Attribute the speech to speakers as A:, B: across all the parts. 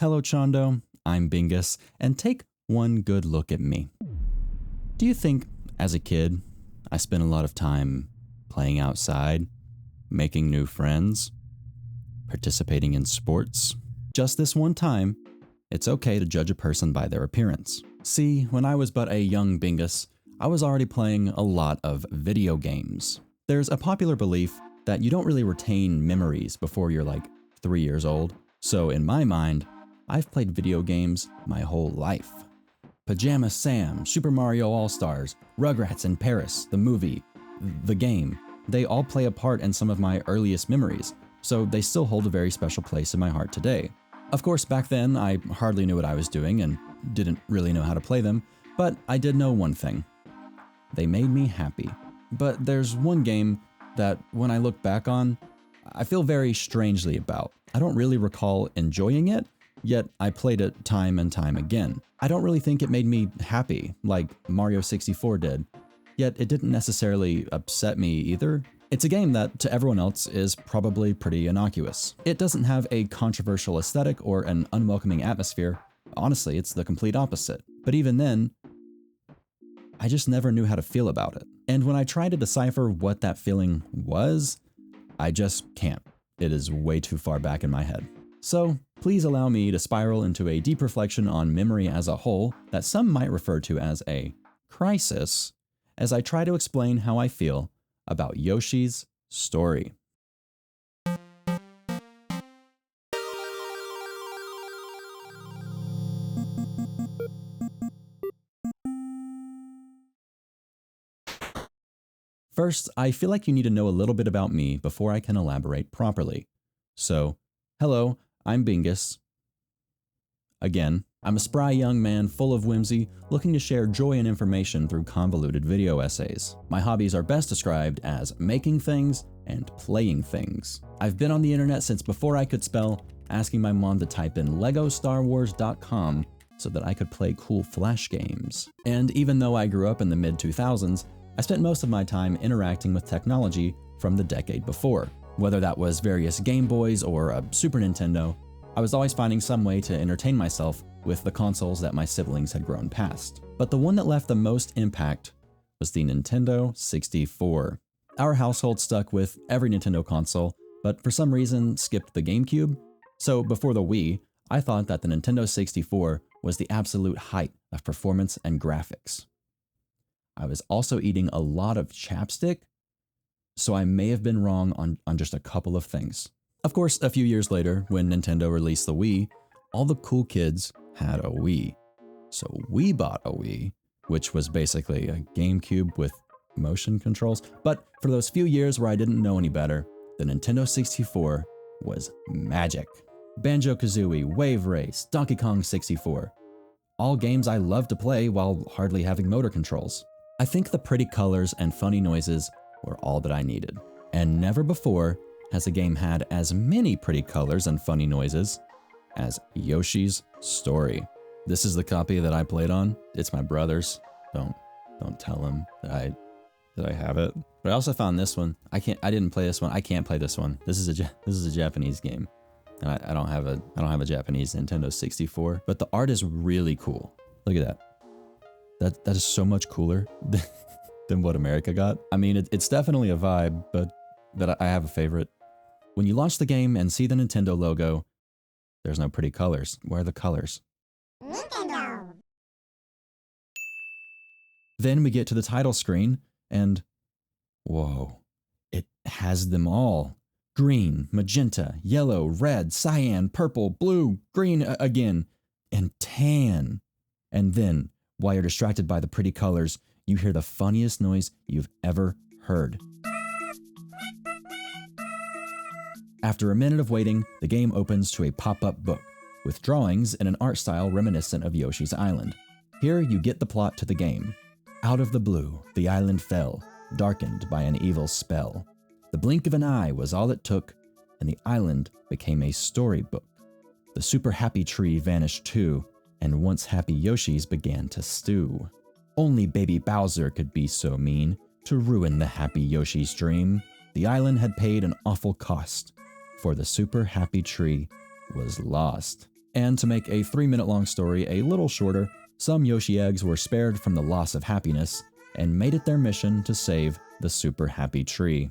A: Hello Chondo, I'm Bingus, and take one good look at me. Do you think, as a kid, I spent a lot of time playing outside, making new friends, participating in sports? Just this one time, it's okay to judge a person by their appearance. See, when I was but a young Bingus, I was already playing a lot of video games. There's a popular belief that you don't really retain memories before you're like 3 years old. So in my mind, I've played video games my whole life. Pajama Sam, Super Mario All-Stars, Rugrats in Paris, the movie, the game, they all play a part in some of my earliest memories, so they still hold a very special place in my heart today. Of course, back then, I hardly knew what I was doing and didn't really know how to play them, but I did know one thing. They made me happy. But there's one game that, when I look back on, I feel very strangely about. I don't really recall enjoying it, yet I played it time and time again. I don't really think it made me happy, like Mario 64 did, yet it didn't necessarily upset me either. It's a game that, to everyone else, is probably pretty innocuous. It doesn't have a controversial aesthetic or an unwelcoming atmosphere. Honestly, it's the complete opposite. But even then, I just never knew how to feel about it. And when I try to decipher what that feeling was, I just can't. It is way too far back in my head. So please allow me to spiral into a deep reflection on memory as a whole that some might refer to as a crisis, as I try to explain how I feel about Yoshi's story. First, I feel like you need to know a little bit about me before I can elaborate properly. So, hello, I'm Bingus. Again, I'm a spry young man full of whimsy, looking to share joy and information through convoluted video essays. My hobbies are best described as making things and playing things. I've been on the internet since before I could spell, asking my mom to type in legostarwars.com so that I could play cool Flash games. And even though I grew up in the mid-2000s, I spent most of my time interacting with technology from the decade before. Whether that was various Game Boys or a Super Nintendo, I was always finding some way to entertain myself with the consoles that my siblings had grown past. But the one that left the most impact was the Nintendo 64. Our household stuck with every Nintendo console, but for some reason skipped the GameCube. So before the Wii, I thought that the Nintendo 64 was the absolute height of performance and graphics. I was also eating a lot of chapstick, so I may have been wrong on just a couple of things. Of course, a few years later, when Nintendo released the Wii, all the cool kids had a Wii. So we bought a Wii, which was basically a GameCube with motion controls. But for those few years where I didn't know any better, the Nintendo 64 was magic. Banjo-Kazooie, Wave Race, Donkey Kong 64. All games I loved to play while hardly having motor controls. I think the pretty colors and funny noises were all that I needed. And never before has a game had as many pretty colors and funny noises as Yoshi's Story. This is the copy that I played on. It's my brother's. Don't tell him that I have it. But I also found this one. I didn't play this one. I can't play this one. This is a Japanese game. And I don't have a Japanese Nintendo 64, but the art is really cool. Look at that. That is so much cooler than what America got. I mean, it's definitely a vibe, but I have a favorite. When you launch the game and see the Nintendo logo, there's no pretty colors. Where are the colors? Nintendo. Then we get to the title screen, and whoa, it has them all. Green, magenta, yellow, red, cyan, purple, blue, green again, and tan. And then, while you're distracted by the pretty colors, you hear the funniest noise you've ever heard. After a minute of waiting, the game opens to a pop-up book with drawings in an art style reminiscent of Yoshi's Island. Here you get the plot to the game. Out of the blue, the island fell, darkened by an evil spell. The blink of an eye was all it took, and the island became a storybook. The super happy tree vanished too, and once happy Yoshis began to stew. Only baby Bowser could be so mean to ruin the happy Yoshi's dream. The island had paid an awful cost, for the super happy tree was lost. And to make a 3-minute long story a little shorter, some Yoshi eggs were spared from the loss of happiness and made it their mission to save the super happy tree.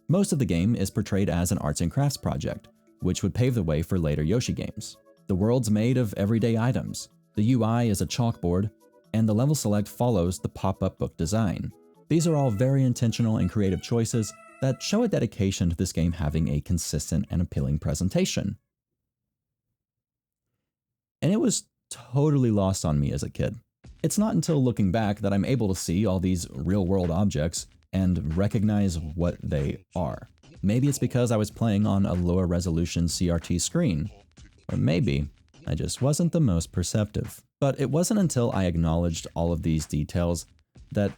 A: Most of the game is portrayed as an arts and crafts project, which would pave the way for later Yoshi games. The world's made of everyday items, the UI is a chalkboard, and the level select follows the pop-up book design. These are all very intentional and creative choices that show a dedication to this game having a consistent and appealing presentation. And it was totally lost on me as a kid. It's not until looking back that I'm able to see all these real-world objects and recognize what they are. Maybe it's because I was playing on a lower resolution CRT screen, or maybe I just wasn't the most perceptive. But it wasn't until I acknowledged all of these details that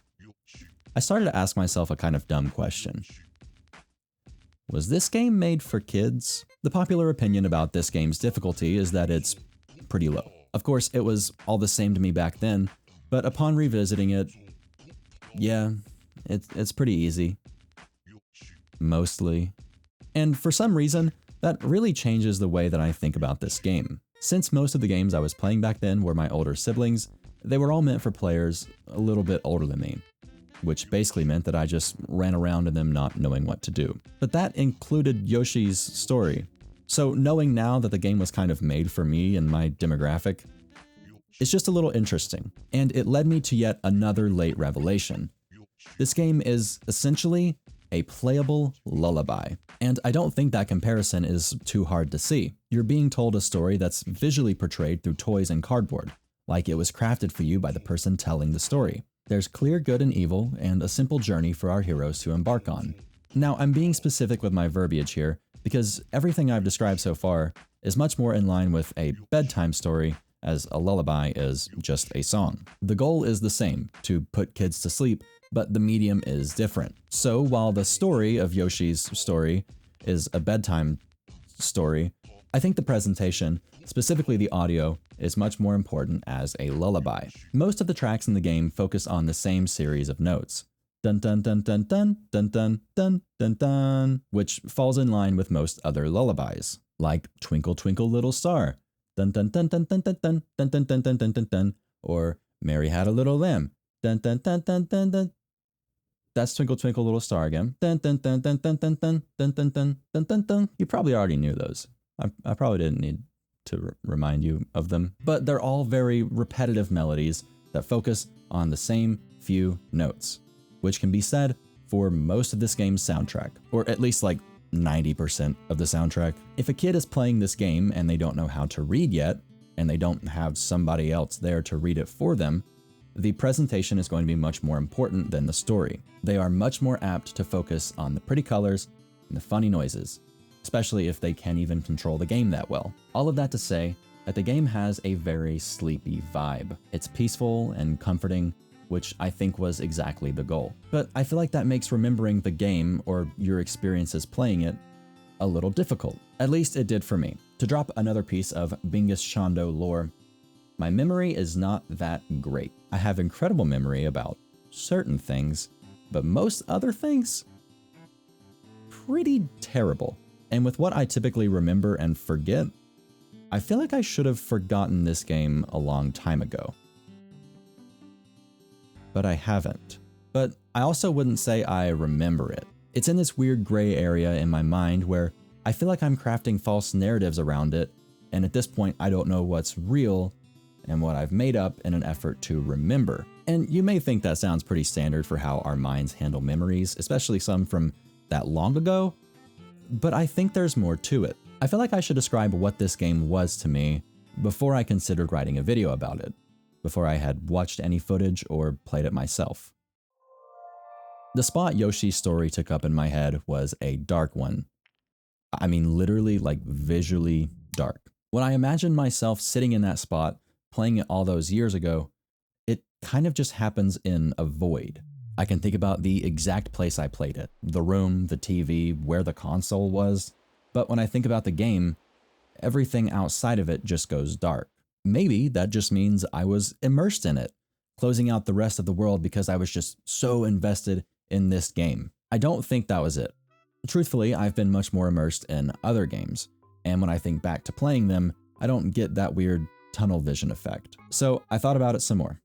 A: I started to ask myself a kind of dumb question. Was this game made for kids? The popular opinion about this game's difficulty is that it's pretty low. Of course, it was all the same to me back then, but upon revisiting it, yeah, it's pretty easy. Mostly. And for some reason, that really changes the way that I think about this game. Since most of the games I was playing back then were my older siblings, they were all meant for players a little bit older than me, which basically meant that I just ran around in them not knowing what to do. But that included Yoshi's story. So knowing now that the game was kind of made for me and my demographic, it's just a little interesting. And it led me to yet another late revelation. This game is essentially a playable lullaby. And I don't think that comparison is too hard to see. You're being told a story that's visually portrayed through toys and cardboard, like it was crafted for you by the person telling the story. There's clear good and evil, and a simple journey for our heroes to embark on. Now, I'm being specific with my verbiage here, because everything I've described so far is much more in line with a bedtime story as a lullaby is just a song. The goal is the same, to put kids to sleep, but the medium is different. So while the story of Yoshi's story is a bedtime story, I think the presentation, specifically the audio, is much more important as a lullaby. Most of the tracks in the game focus on the same series of notes. Dun dun dun dun dun dun dun dun dun dun, which falls in line with most other lullabies, like Twinkle Twinkle Little Star, dun dun dun dun dun dun dun dun dun dun dun dun dun dun, or Mary Had a Little Lamb, dun dun dun dun dun dun. That's Twinkle Twinkle Little Star again. Dun dun dun dun dun dun dun dun dun dun dun dun dun. You probably already knew those. I probably didn't need to remind you of them, but they're all very repetitive melodies that focus on the same few notes, which can be said for most of this game's soundtrack, or at least like 90% of the soundtrack. If a kid is playing this game and they don't know how to read yet, and they don't have somebody else there to read it for them, the presentation is going to be much more important than the story. They are much more apt to focus on the pretty colors and the funny noises, especially if they can't even control the game that well. All of that to say that the game has a very sleepy vibe. It's peaceful and comforting, which I think was exactly the goal. But I feel like that makes remembering the game or your experiences playing it a little difficult. At least it did for me. To drop another piece of binguschondo lore, my memory is not that great. I have incredible memory about certain things, but most other things, pretty terrible. And with what I typically remember and forget, I feel like I should have forgotten this game a long time ago. But I haven't. But I also wouldn't say I remember it. It's in this weird gray area in my mind where I feel like I'm crafting false narratives around it, and at this point I don't know what's real and what I've made up in an effort to remember. And you may think that sounds pretty standard for how our minds handle memories, especially some from that long ago, but I think there's more to it. I feel like I should describe what this game was to me before I considered writing a video about it, before I had watched any footage or played it myself. The spot Yoshi's story took up in my head was a dark one. I mean, literally, like visually dark. When I imagined myself sitting in that spot, playing it all those years ago, it kind of just happens in a void. I can think about the exact place I played it, the room, the TV, where the console was, but when I think about the game, everything outside of it just goes dark. Maybe that just means I was immersed in it, closing out the rest of the world because I was just so invested in this game. I don't think that was it. Truthfully, I've been much more immersed in other games, and when I think back to playing them, I don't get that weird tunnel vision effect. So I thought about it some more.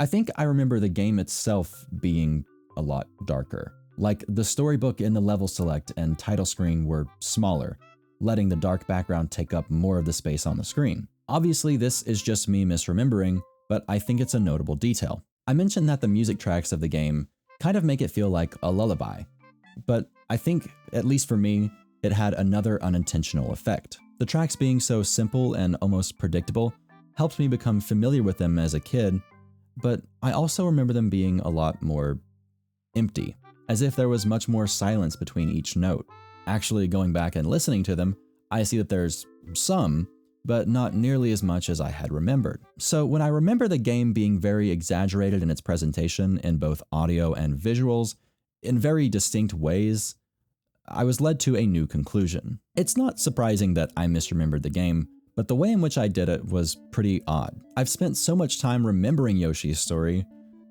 A: I think I remember the game itself being a lot darker. Like the storybook in the level select and title screen were smaller, letting the dark background take up more of the space on the screen. Obviously, this is just me misremembering, but I think it's a notable detail. I mentioned that the music tracks of the game kind of make it feel like a lullaby, but I think, at least for me, it had another unintentional effect. The tracks being so simple and almost predictable helped me become familiar with them as a kid, but I also remember them being a lot more empty, as if there was much more silence between each note. Actually, going back and listening to them, I see that there's some, but not nearly as much as I had remembered. So when I remember the game being very exaggerated in its presentation in both audio and visuals, in very distinct ways, I was led to a new conclusion. It's not surprising that I misremembered the game, but the way in which I did it was pretty odd. I've spent so much time remembering Yoshi's story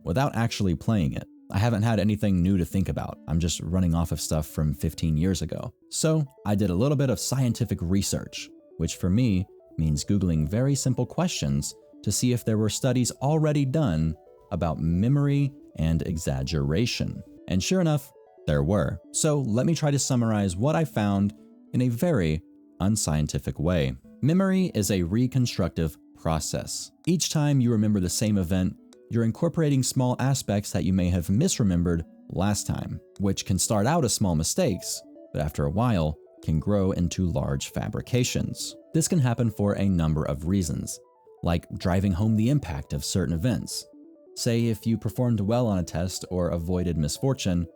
A: without actually playing it. I haven't had anything new to think about. I'm just running off of stuff from 15 years ago. So I did a little bit of scientific research, which for me means Googling very simple questions to see if there were studies already done about memory and exaggeration. And sure enough, there were. So let me try to summarize what I found in a very unscientific way. Memory is a reconstructive process. Each time you remember the same event, you're incorporating small aspects that you may have misremembered last time, which can start out as small mistakes, but after a while can grow into large fabrications. This can happen for a number of reasons, like driving home the impact of certain events. Say if you performed well on a test or avoided misfortune,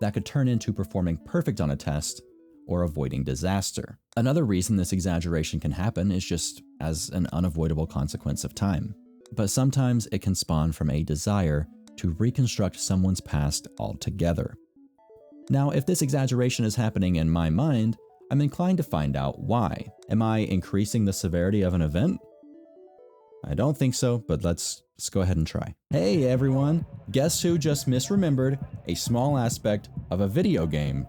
A: that could turn into performing perfect on a test or avoiding disaster. Another reason this exaggeration can happen is just as an unavoidable consequence of time. But sometimes it can spawn from a desire to reconstruct someone's past altogether. Now, if this exaggeration is happening in my mind, I'm inclined to find out why. Am I increasing the severity of an event? I don't think so, but let's go ahead and try. Hey everyone, guess who just misremembered a small aspect of a video game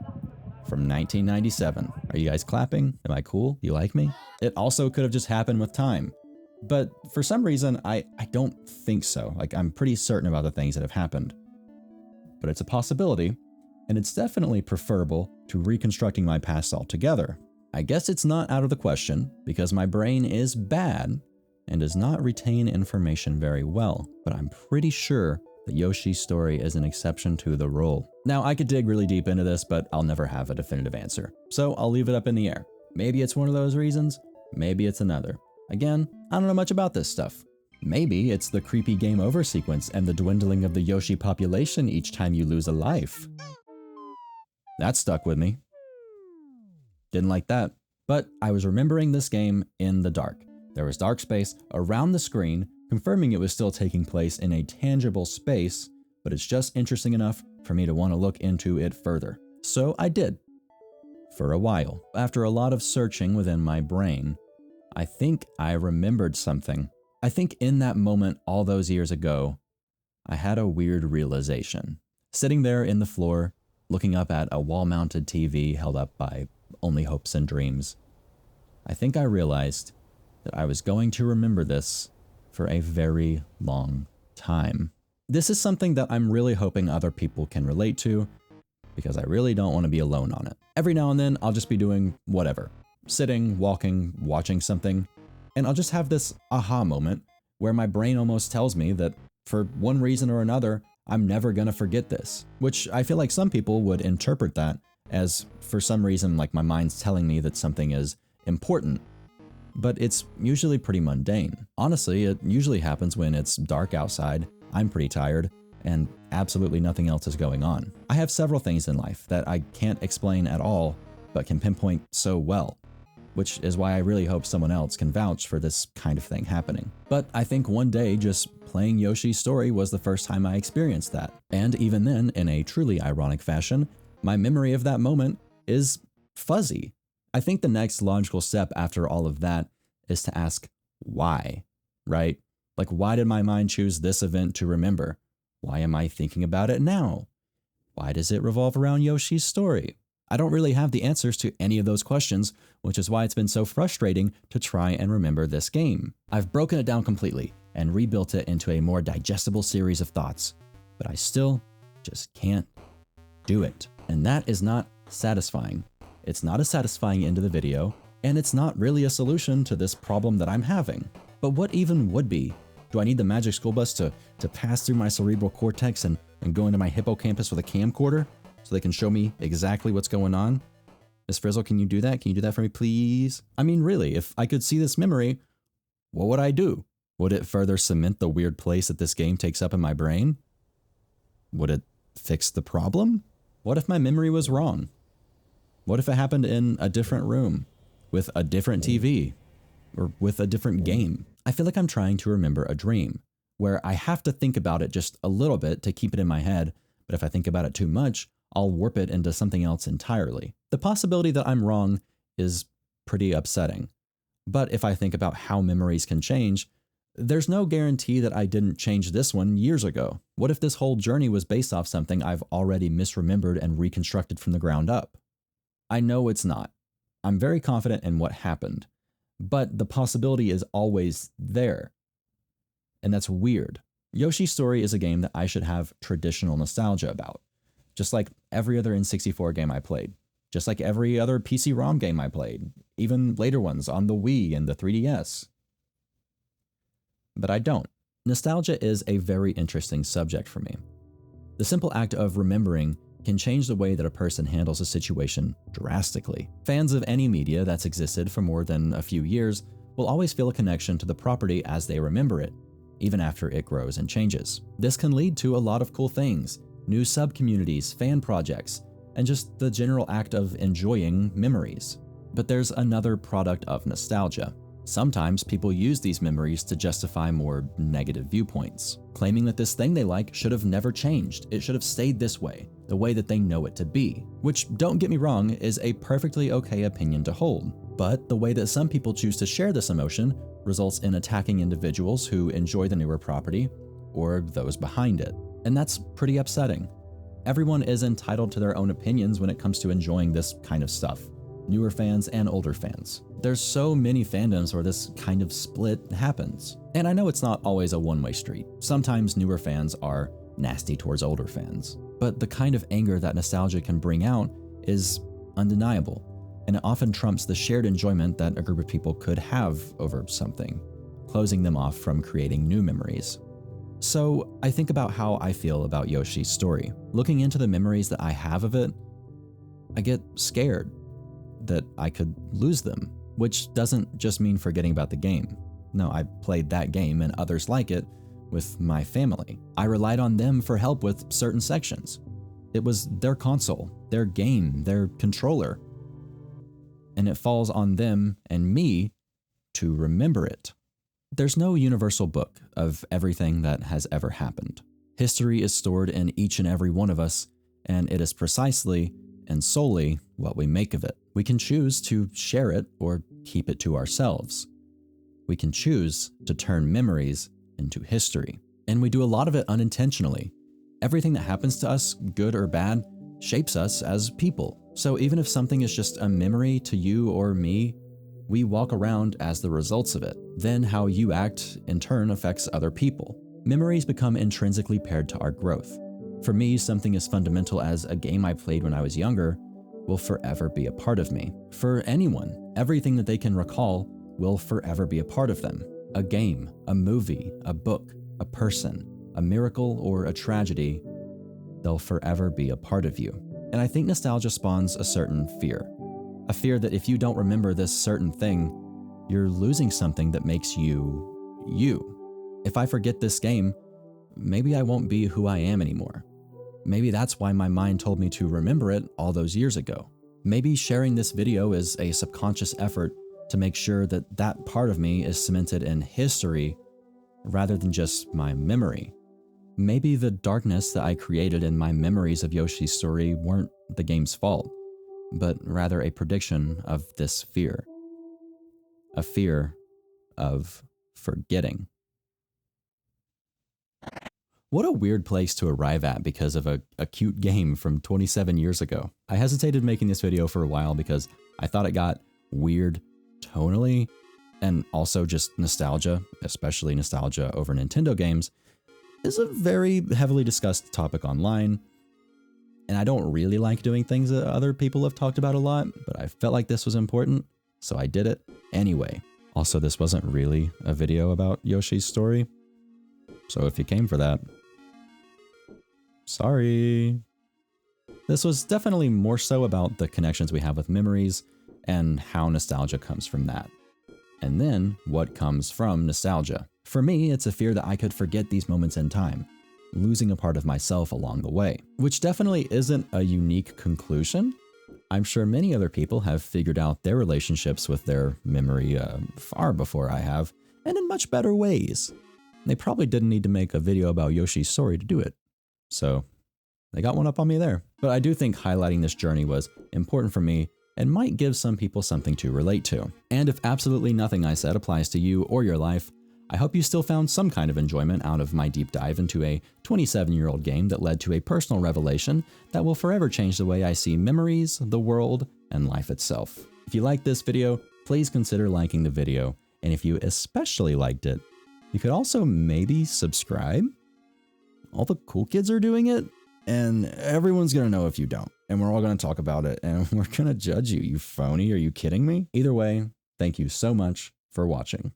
A: from 1997? Are you guys clapping? Am I cool? You like me? It also could have just happened with time. But for some reason, I don't think so. Like, I'm pretty certain about the things that have happened. But it's a possibility, and it's definitely preferable to reconstructing my past altogether. I guess it's not out of the question, because my brain is bad and does not retain information very well, but I'm pretty sure that Yoshi's story is an exception to the rule. Now, I could dig really deep into this, but I'll never have a definitive answer, so I'll leave it up in the air. Maybe it's one of those reasons, maybe it's another. Again, I don't know much about this stuff. Maybe it's the creepy game over sequence and the dwindling of the Yoshi population each time you lose a life. That stuck with me. Didn't like that. But I was remembering this game in the dark. There was dark space around the screen, confirming it was still taking place in a tangible space, but it's just interesting enough for me to want to look into it further. So I did. For a while. After a lot of searching within my brain, I think I remembered something. I think in that moment all those years ago, I had a weird realization. Sitting there in the floor, looking up at a wall-mounted TV held up by only hopes and dreams, I think I realized that I was going to remember this for a very long time. This is something that I'm really hoping other people can relate to, because I really don't want to be alone on it. Every now and then, I'll just be doing whatever. Sitting, walking, watching something, and I'll just have this aha moment where my brain almost tells me that for one reason or another, I'm never gonna forget this, which I feel like some people would interpret that as for some reason like my mind's telling me that something is important, but it's usually pretty mundane. Honestly, it usually happens when it's dark outside, I'm pretty tired, and absolutely nothing else is going on. I have several things in life that I can't explain at all, but can pinpoint so well, which is why I really hope someone else can vouch for this kind of thing happening. But I think one day just playing Yoshi's story was the first time I experienced that. And even then, in a truly ironic fashion, my memory of that moment is fuzzy. I think the next logical step after all of that is to ask why, right? Like, why did my mind choose this event to remember? Why am I thinking about it now? Why does it revolve around Yoshi's story? I don't really have the answers to any of those questions, which is why it's been so frustrating to try and remember this game. I've broken it down completely and rebuilt it into a more digestible series of thoughts, but I still just can't do it. And that is not satisfying. It's not a satisfying end to the video, and it's not really a solution to this problem that I'm having. But what even would be? Do I need the magic school bus to pass through my cerebral cortex and go into my hippocampus with a camcorder so they can show me exactly what's going on? Miss Frizzle, can you do that? Can you do that for me, please? I mean, really, if I could see this memory, what would I do? Would it further cement the weird place that this game takes up in my brain? Would it fix the problem? What if my memory was wrong? What if it happened in a different room, with a different TV, or with a different game? I feel like I'm trying to remember a dream, where I have to think about it just a little bit to keep it in my head, but if I think about it too much, I'll warp it into something else entirely. The possibility that I'm wrong is pretty upsetting. But if I think about how memories can change, there's no guarantee that I didn't change this one years ago. What if this whole journey was based off something I've already misremembered and reconstructed from the ground up? I know it's not. I'm very confident in what happened, but the possibility is always there. And that's weird. Yoshi's Story is a game that I should have traditional nostalgia about, just like every other N64 game I played, just like every other PC-ROM game I played, even later ones on the Wii and the 3DS. But I don't. Nostalgia is a very interesting subject for me. The simple act of remembering can change the way that a person handles a situation drastically. Fans of any media that's existed for more than a few years will always feel a connection to the property as they remember it, even after it grows and changes. This can lead to a lot of cool things, new sub-communities, fan projects, and just the general act of enjoying memories. But there's another product of nostalgia. Sometimes people use these memories to justify more negative viewpoints, claiming that this thing they like should have never changed. It should have stayed this way, the way that they know it to be, which, don't get me wrong, is a perfectly okay opinion to hold. But the way that some people choose to share this emotion results in attacking individuals who enjoy the newer property or those behind it. And that's pretty upsetting. Everyone is entitled to their own opinions when it comes to enjoying this kind of stuff, newer fans and older fans. There's so many fandoms where this kind of split happens. And I know it's not always a one-way street. Sometimes newer fans are nasty towards older fans. But the kind of anger that nostalgia can bring out is undeniable, and it often trumps the shared enjoyment that a group of people could have over something, closing them off from creating new memories. So I think about how I feel about Yoshi's Story. Looking into the memories that I have of it, I get scared that I could lose them, which doesn't just mean forgetting about the game. No, I played that game and others like it with my family. I relied on them for help with certain sections. It was their console, their game, their controller. And it falls on them and me to remember it. There's no universal book of everything that has ever happened. History is stored in each and every one of us, and it is precisely and solely what we make of it. We can choose to share it or keep it to ourselves. We can choose to turn memories into history. And we do a lot of it unintentionally. Everything that happens to us, good or bad, shapes us as people. So even if something is just a memory to you or me, we walk around as the results of it. Then how you act in turn affects other people. Memories become intrinsically paired to our growth. For me, something as fundamental as a game I played when I was younger will forever be a part of me. For anyone, everything that they can recall will forever be a part of them. A game, a movie, a book, a person, a miracle, or a tragedy, they'll forever be a part of you. And I think nostalgia spawns a certain fear. A fear that if you don't remember this certain thing, you're losing something that makes you, you. If I forget this game, maybe I won't be who I am anymore. Maybe that's why my mind told me to remember it all those years ago. Maybe sharing this video is a subconscious effort to make sure that that part of me is cemented in history rather than just my memory. Maybe the darkness that I created in my memories of Yoshi's Story weren't the game's fault, but rather a prediction of this fear. A fear of forgetting. What a weird place to arrive at because of a cute game from 27 years ago. I hesitated making this video for a while because I thought it got weird tonally, and also just nostalgia, especially nostalgia over Nintendo games, is a very heavily discussed topic online. And I don't really like doing things that other people have talked about a lot, but I felt like this was important, so I did it anyway. Also, this wasn't really a video about Yoshi's story, so if you came for that, sorry. This was definitely more so about the connections we have with memories and how nostalgia comes from that. And then what comes from nostalgia. For me, it's a fear that I could forget these moments in time, losing a part of myself along the way, which definitely isn't a unique conclusion. I'm sure many other people have figured out their relationships with their memory far before I have, and in much better ways. They probably didn't need to make a video about Yoshi's story to do it. So they got one up on me there. But I do think highlighting this journey was important for me and might give some people something to relate to. And if absolutely nothing I said applies to you or your life, I hope you still found some kind of enjoyment out of my deep dive into a 27-year-old game that led to a personal revelation that will forever change the way I see memories, the world, and life itself. If you liked this video, please consider liking the video. And if you especially liked it, you could also maybe subscribe. All the cool kids are doing it, and everyone's gonna know if you don't. And we're all gonna talk about it, and we're gonna judge you, you phony. Are you kidding me? Either way, thank you so much for watching.